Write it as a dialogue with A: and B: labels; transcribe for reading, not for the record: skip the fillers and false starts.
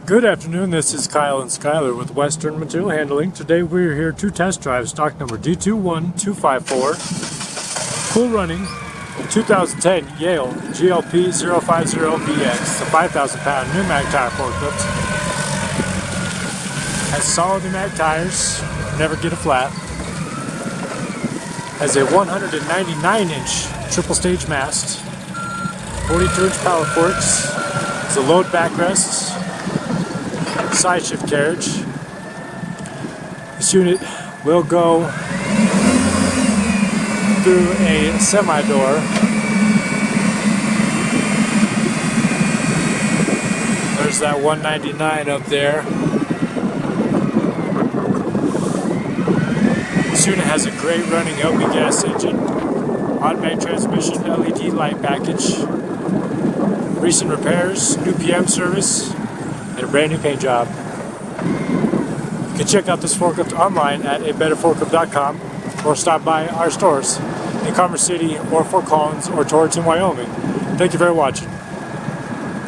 A: Good afternoon, this is Kyle and Skyler with Western Material Handling. Today we're here to test drive stock number D21254. Cool running 2010 Yale GLP050VX, a 5,000 pound pneumatic tire forklift. Has solid pneumatic tires, never get a flat. Has a 199 inch triple stage mast, 42 inch pallet forks. It's a load backrest. Side shift carriage. This unit will go through a semi door. There's that 199 up there. This unit has a great running LP gas engine, automatic transmission, LED light package, recent repairs, new PM service, and a brand new paint job. You can check out this forklift online at abetterforklift.com or stop by our stores in Commerce City or Fort Collins or Torrington, Wyoming. Thank you for watching.